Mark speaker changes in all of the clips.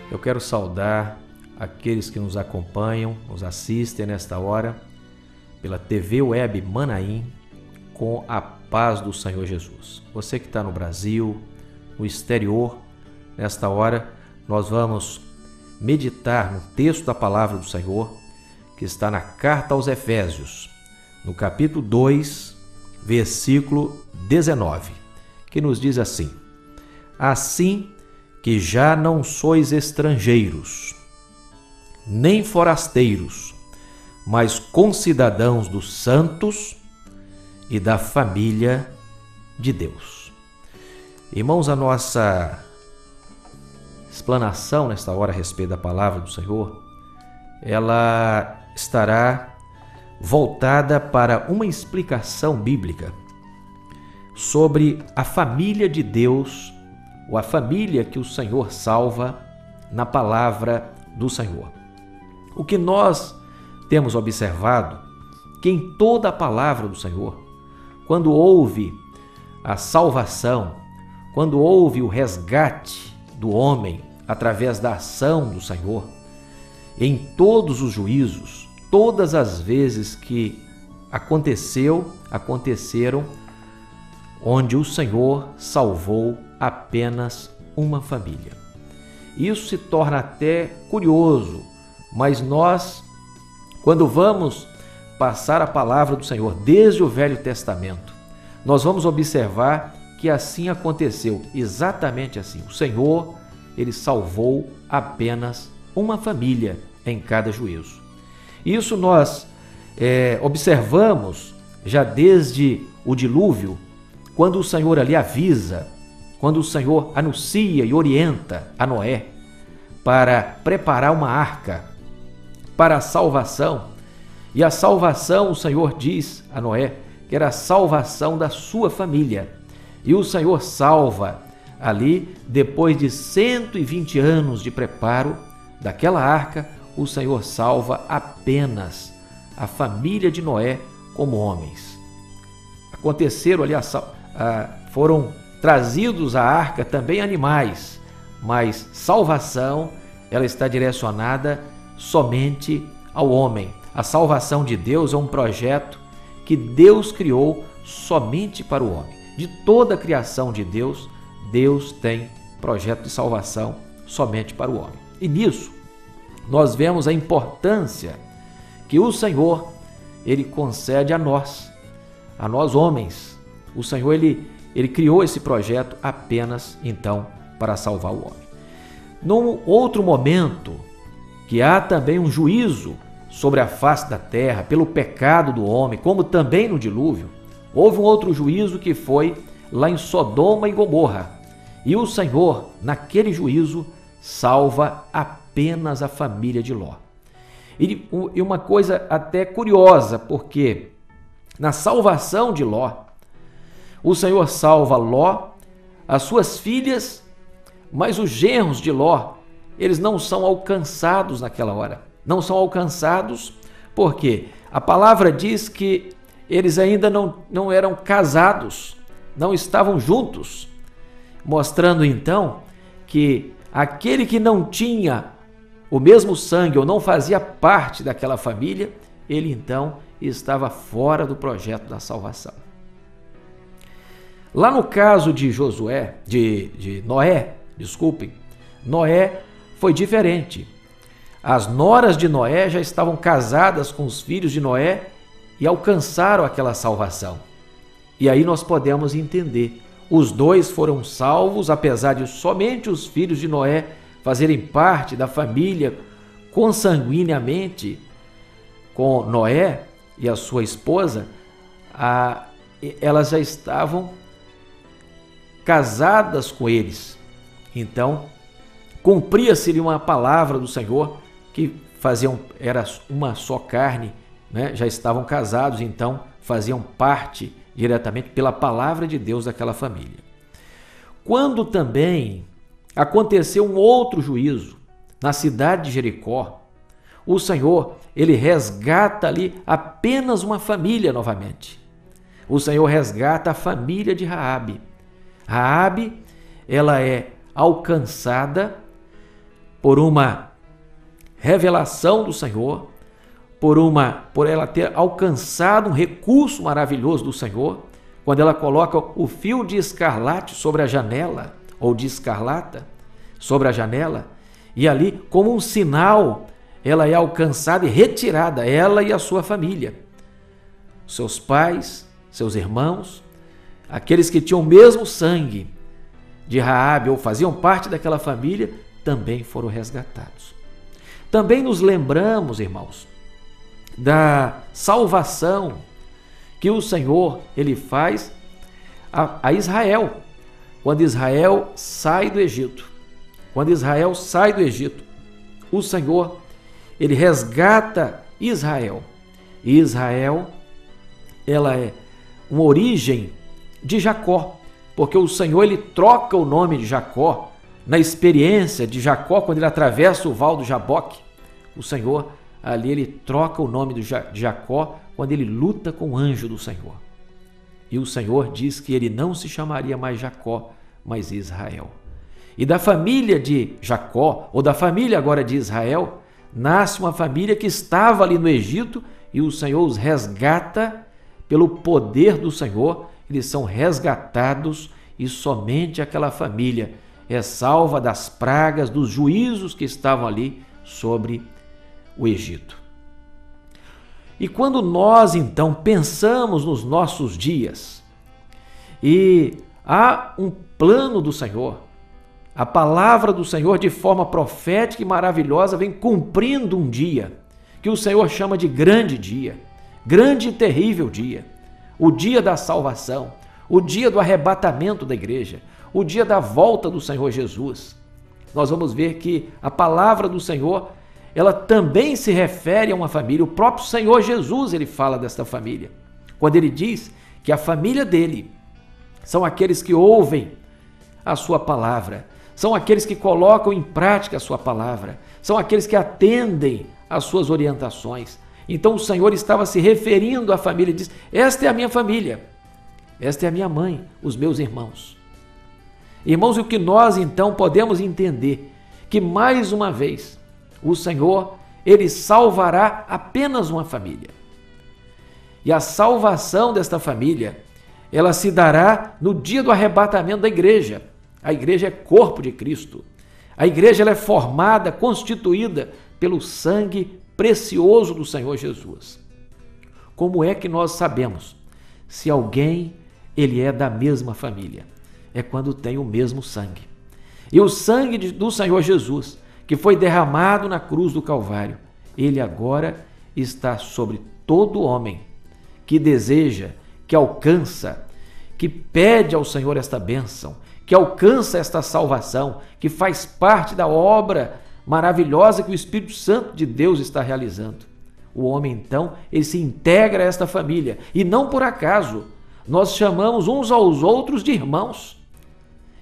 Speaker 1: Eu quero saudar aqueles que nos acompanham, nos assistem nesta hora pela TV Web Manaim, com a paz do Senhor Jesus. Você que está no Brasil, no exterior, nesta hora nós vamos meditar no texto da palavra do Senhor que está na carta aos Efésios, no capítulo 2, versículo 19, que nos diz assim: assim que já não sois estrangeiros, nem forasteiros, mas concidadãos dos santos e da família de Deus. Irmãos, a nossa explanação nesta hora a respeito da palavra do Senhor, ela estará voltada para uma explicação bíblica sobre a família de Deus, ou a família que o Senhor salva na palavra do Senhor. O que nós temos observado, que em toda a palavra do Senhor, quando houve a salvação, quando houve o resgate do homem através da ação do Senhor, em todos os juízos, todas as vezes que aconteceram onde o Senhor salvou apenas uma família. Isso se torna até curioso, mas nós, quando vamos passar a palavra do Senhor desde o Velho Testamento, nós vamos observar que assim aconteceu, exatamente assim. O Senhor, ele salvou apenas uma família em cada juízo. Isso nós observamos já desde o dilúvio, quando o Senhor ali avisa, quando o Senhor anuncia e orienta a Noé para preparar uma arca para a salvação. E a salvação, o Senhor diz a Noé, que era a salvação da sua família. E o Senhor salva ali, depois de 120 anos de preparo daquela arca, o Senhor salva apenas a família de Noé como homens. Aconteceram ali, foram trazidos à arca também animais, mas salvação, ela está direcionada somente ao homem. A salvação de Deus é um projeto que Deus criou somente para o homem. De toda a criação de Deus, Deus tem projeto de salvação somente para o homem. E nisso, nós vemos a importância que o Senhor, ele concede a nós homens. O Senhor, ele criou esse projeto apenas, então, para salvar o homem. Num outro momento, que há também um juízo sobre a face da terra pelo pecado do homem, como também no dilúvio, houve um outro juízo que foi lá em Sodoma e Gomorra. E o Senhor, naquele juízo, salva apenas a família de Ló. E uma coisa até curiosa, porque na salvação de Ló, o Senhor salva Ló, as suas filhas, mas os genros de Ló, eles não são alcançados naquela hora. Não são alcançados porque a palavra diz que eles ainda não eram casados, não estavam juntos, mostrando então que aquele que não tinha o mesmo sangue ou não fazia parte daquela família, ele então estava fora do projeto da salvação. Lá no caso de Noé foi diferente. As noras de Noé já estavam casadas com os filhos de Noé e alcançaram aquela salvação. E aí nós podemos entender. Os dois foram salvos, apesar de somente os filhos de Noé fazerem parte da família consanguineamente com Noé e a sua esposa, elas já estavam casadas com eles. Então, cumpria-se uma palavra do Senhor que era uma só carne, né? Já estavam casados, então faziam parte diretamente pela palavra de Deus daquela família. Quando também aconteceu um outro juízo na cidade de Jericó, o Senhor, ele resgata ali apenas uma família novamente. O Senhor resgata a família de Raabe. Raabe, ela é alcançada por uma revelação do Senhor, por ela ter alcançado um recurso maravilhoso do Senhor, quando ela coloca o fio de escarlate sobre a janela, ou de escarlata sobre a janela, e ali, como um sinal, ela é alcançada e retirada, ela e a sua família. Seus pais, seus irmãos, aqueles que tinham o mesmo sangue de Raabe ou faziam parte daquela família, também foram resgatados. Também nos lembramos, irmãos, da salvação que o Senhor ele faz a Israel, quando Israel sai do Egito. Quando Israel sai do Egito, o Senhor ele resgata Israel. E Israel, ela é uma origem de Jacó, porque o Senhor ele troca o nome de Jacó na experiência de Jacó quando ele atravessa o val do Jaboque. O Senhor ali ele troca o nome de Jacó quando ele luta com o anjo do Senhor. E o Senhor diz que ele não se chamaria mais Jacó, mas Israel. E da família de Jacó, ou da família agora de Israel, nasce uma família que estava ali no Egito e o Senhor os resgata pelo poder do Senhor. Eles são resgatados e somente aquela família é salva das pragas, dos juízos que estavam ali sobre o Egito. E quando nós então pensamos nos nossos dias e há um plano do Senhor, a palavra do Senhor de forma profética e maravilhosa vem cumprindo um dia que o Senhor chama de grande dia, grande e terrível dia, o dia da salvação, o dia do arrebatamento da igreja, o dia da volta do Senhor Jesus. Nós vamos ver que a palavra do Senhor ela também se refere a uma família. O próprio Senhor Jesus ele fala desta família, quando ele diz que a família dele são aqueles que ouvem a sua palavra, são aqueles que colocam em prática a sua palavra, são aqueles que atendem às suas orientações. Então o Senhor estava se referindo à família e diz: esta é a minha família, esta é a minha mãe, os meus irmãos. Irmãos, o que nós então podemos entender que mais uma vez o Senhor, ele salvará apenas uma família. E a salvação desta família, ela se dará no dia do arrebatamento da igreja. A igreja é corpo de Cristo. A igreja ela é formada, constituída pelo sangue precioso do Senhor Jesus. Como é que nós sabemos se alguém ele é da mesma família? É quando tem o mesmo sangue. E o sangue do Senhor Jesus, que foi derramado na cruz do Calvário, ele agora está sobre todo homem que deseja, que alcança, que pede ao Senhor esta bênção, que alcança esta salvação, que faz parte da obra maravilhosa que o Espírito Santo de Deus está realizando. O homem, então, ele se integra a esta família. E não por acaso, nós chamamos uns aos outros de irmãos.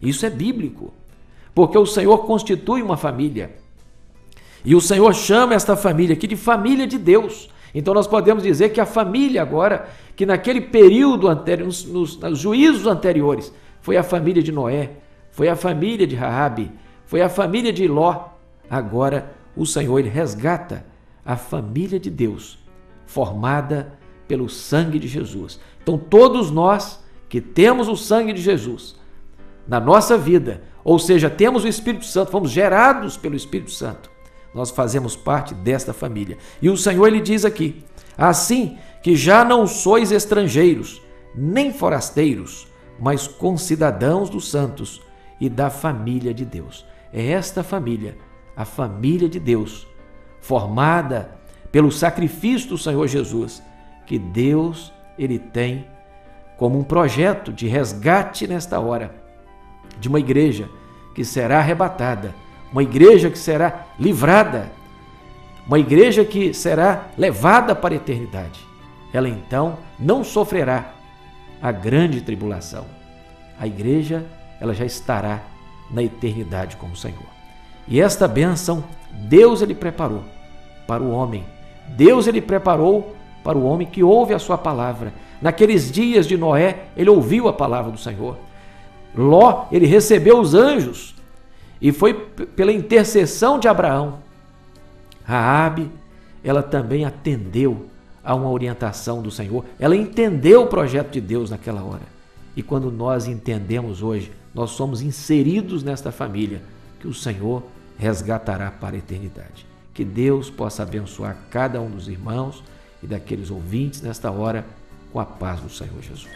Speaker 1: Isso é bíblico, porque o Senhor constitui uma família. E o Senhor chama esta família aqui de família de Deus. Então nós podemos dizer que a família agora, que naquele período anterior, nos juízos anteriores, foi a família de Noé, foi a família de Raabe, foi a família de Ló. Agora o Senhor ele resgata a família de Deus, formada pelo sangue de Jesus. Então todos nós que temos o sangue de Jesus na nossa vida, ou seja, temos o Espírito Santo, fomos gerados pelo Espírito Santo, nós fazemos parte desta família. E o Senhor ele diz aqui: assim que já não sois estrangeiros, nem forasteiros, mas concidadãos dos santos e da família de Deus. É esta família, a família de Deus, formada pelo sacrifício do Senhor Jesus, que Deus ele tem como um projeto de resgate nesta hora, de uma igreja que será arrebatada, uma igreja que será livrada, uma igreja que será levada para a eternidade. Ela então não sofrerá a grande tribulação. A igreja ela já estará na eternidade com o Senhor. E esta bênção Deus ele preparou para o homem. Deus ele preparou para o homem que ouve a sua palavra. Naqueles dias de Noé, ele ouviu a palavra do Senhor. Ló, ele recebeu os anjos E foi pela intercessão de Abraão. Raabe, ela também atendeu a uma orientação do Senhor. Ela entendeu o projeto de Deus naquela hora. E quando nós entendemos hoje, nós somos inseridos nesta família que o Senhor resgatará para a eternidade. Que Deus possa abençoar cada um dos irmãos e daqueles ouvintes nesta hora com a paz do Senhor Jesus.